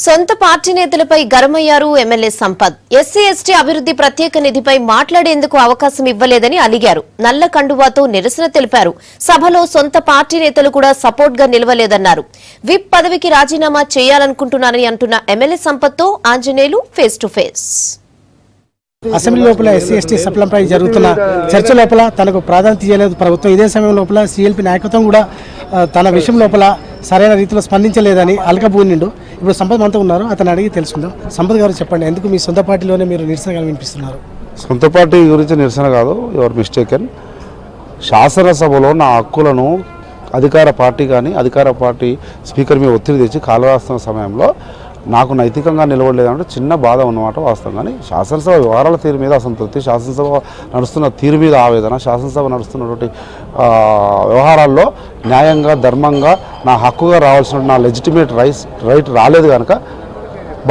సొంత పార్టీ నేతలపై గరమయ్యారు MLA Sampath. SC ST అభివృద్ధి ప్రత్యేక నిధిపై మాట్లాడేందుకు అవకాశం ఇవ్వలేదని అలిగారు. నల్ల కండువాతో నిరసన తెలిపారు. సభలో సొంత పార్టీ నేతలు కూడా సపోర్ట్ గా నిలవలేదన్నారు. విప్ పదవికి రాజీనామా చేయాలనుకుంటున్నారని అంటున్న ఎమ్మెల్యే సంపత్తో Anjaneyulu face to face. Assembly లోపల ఎస్సీ ఎస్టీ సప్లంపై జరుగుతున్న చర్చ లోపల తనకు ప్రాధాన్యత ఇవ్వలేదు ప్రభుత్వం. ఇదే సమయం లోపల సిఎల్పి నాయకత్వం కూడా తన విషయం లోపల సరైన రీతిలో స్పందించలేదని అలకబూనిండు. ఇప్పుడు సంపత్ మనతో ఉన్నారు, అతను అడిగి తెలుసుకుందాం. సంపత్ గారు చెప్పండి, ఎందుకు మీ సొంత పార్టీలోనే మీరు నిరసనగా వినిపిస్తున్నారు? సొంత పార్టీ గురించి నిరసన కాదు, యువర్ మిస్టేకెన్. శాసనసభలో నా హక్కులను అధికార పార్టీ కానీ అధికార పార్టీ స్పీకర్ మీద ఒత్తిడి తెచ్చి కాలరాస్తున్న సమయంలో నాకు నైతికంగా నిలబడలేదంటే చిన్న బాధ ఉన్నమాట వాస్తవం. కానీ శాసనసభ వ్యవహారాల తీరు మీద అసంతృప్తి, శాసనసభ నడుస్తున్న తీరు మీద ఆవేదన, శాసనసభ నడుస్తున్నటువంటి వ్యవహారాల్లో న్యాయంగా ధర్మంగా నా హక్కుగా రావాల్సిన నా లెజిటిమేట్ రైట్ రాలేదు కనుక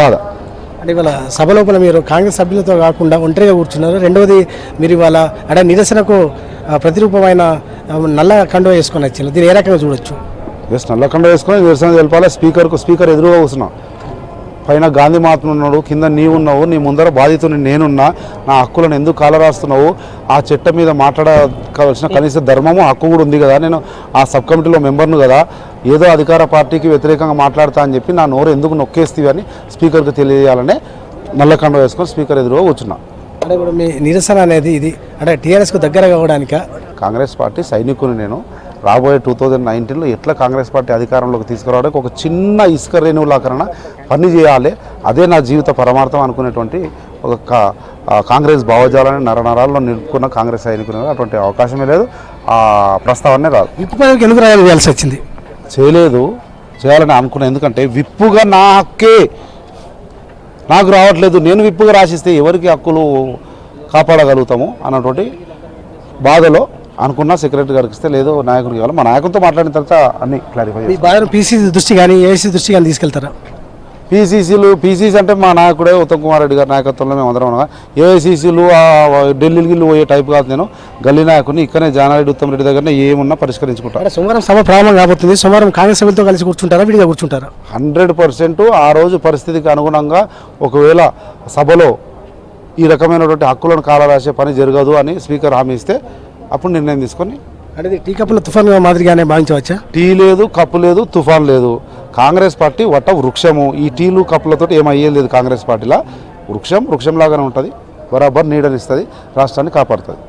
బాధ. అంటే ఇవాళ సభ లోపల మీరు కాంగ్రెస్ సభ్యులతో కాకుండా ఒంటరిగా కూర్చున్నారు. రెండవది మీరు ఇవాళ అంటే నిరసనకు ప్రతిరూపమైన నల్ల కండువ వేసుకొని వచ్చారు. దీన్ని ఏ రకంగా చూడొచ్చు? జస్ట్ నల్ల కండువ వేసుకొని నిరసన తెలపాలి. స్పీకర్ ఎదురుగా కూర్చున్నా. పైన గాంధీ మహాత్ముడు ఉన్నాడు, కింద నీవు ఉన్నావు, నీ ముందర బాధితుని నేనున్నా, నా హక్కులను ఎందుకు కాలరాస్తున్నావు? ఆ చట్టం మీద మాట్లాడవలసిన కనీస ధర్మము హక్కు కూడా ఉంది కదా. నేను ఆ సబ్ కమిటీలో మెంబర్ను కదా, ఏదో అధికార పార్టీకి వ్యతిరేకంగా మాట్లాడతా అని చెప్పి నా నోరు ఎందుకు నొక్కేస్తీవి అని స్పీకర్కి తెలియజేయాలనే నల్లకండ వేసుకొని స్పీకర్ ఎదురుగా కూర్చున్నా. అంటే ఇప్పుడు మీ నిరసన అనేది ఇది అంటే టీఆర్ఎస్కు దగ్గర కావడానిక? కాంగ్రెస్ పార్టీ సైనికుని నేను రాబోయే 2019లో ఎట్లా కాంగ్రెస్ పార్టీ అధికారంలోకి తీసుకురావడానికి ఒక చిన్న ఇసుక రేణువులాకరణ పని చేయాలి, అదే నా జీవిత పరమార్థం అనుకునేటువంటి ఒక కాంగ్రెస్ భావజాలని నరనరాల్లో నిలుపుకున్న కాంగ్రెస్ సైనికుని అటువంటి అవకాశమే లేదు, ఆ ప్రస్తావనే రాదు. విప్పు పదవికి ఎందుకు రాయాల్సి వచ్చింది? చేయలేదు, చేయాలని అనుకున్నా. ఎందుకంటే విప్పుగా నా హక్కే నాకు రావట్లేదు. నేను విప్పుగా రాసిస్తే ఎవరికి హక్కులు కాపాడగలుగుతాము అన్నటువంటి బాధలో అనుకున్నా. సెక్రటరీ గారికి ఇస్తే లేదు నాయకుడికి కావాలి. మా నాయకులతో మాట్లాడిన తర్వాత అన్ని క్లారిఫై చేస్తాను. పీసీసీ దృష్టి కానీ ఏసీ దృష్టి కానీ తీసుకెళ్తారా? పీసీసీ అంటే మా నాయకుడే ఉత్తమ్ కుమార్ రెడ్డి గారి నాయకత్వంలో మేము అందరం ఉన్నాం. ఏఐసీసీలు ఢిల్లీకి పోయే టైప్ కాదు. నేను గల్లీ నాయకుడిని, ఇక్కడనే జానారెడ్డి ఉత్తమ్ రెడ్డి దగ్గరనే ఏమున్నా పరిష్కరించుకుంటాను. సోమవారం సభ ప్రారంభం కాబోతుంది. సోమవారం కాంగ్రెస్ సభ్యులతో కలిసి కూర్చుంటారా, విడిగా కూర్చుంటారా? 100% ఆ రోజు పరిస్థితికి అనుగుణంగా ఒకవేళ సభలో ఈ రకమైనటువంటి హక్కులను కాలరాసే పని జరగదు అని స్పీకర్ హామీ ఇస్తే అప్పుడు నిర్ణయం తీసుకొని. అంటే టీ కప్పుల తుఫాన్ మాదిరిగానే భావించవచ్చా? టీ లేదు, కప్పు లేదు, తుఫాన్ లేదు. కాంగ్రెస్ పార్టీ వట్ట వృక్షము. ఈ టీలు కప్పులతో ఏమయ్యేది కాంగ్రెస్ పార్టీలా. వృక్షంలాగానే ఉంటుంది, బరాబర్ నీడనిస్తుంది, రాష్ట్రాన్ని కాపాడుతుంది.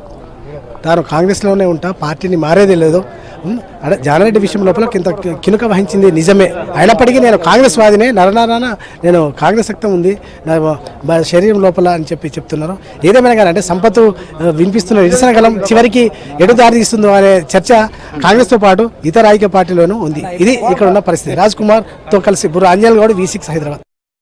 తాను కాంగ్రెస్లోనే ఉంటా, పార్టీని మారేదే లేదు. అంటే జానారెడ్డి విషయం లోపల కింద కినుక వహించింది నిజమే. అయినప్పటికీ నేను కాంగ్రెస్ వాదినే, నరనారాన నేను కాంగ్రెస్ రక్తం ఉంది నా శరీరం లోపల అని చెప్తున్నారు. ఏదేమైనా కానీ అంటే సంపత్ వినిపిస్తున్న నిరసన గలం చివరికి ఎటు దారి తీస్తుందో అనే చర్చ కాంగ్రెస్తో పాటు ఇతర ఐక్య పార్టీలోనూ ఉంది. ఇది ఇక్కడ ఉన్న పరిస్థితి. రాజ్ కుమార్తో కలిసి బుర్ర ఆంజనేయులు గౌడ్, V6 హైదరాబాద్.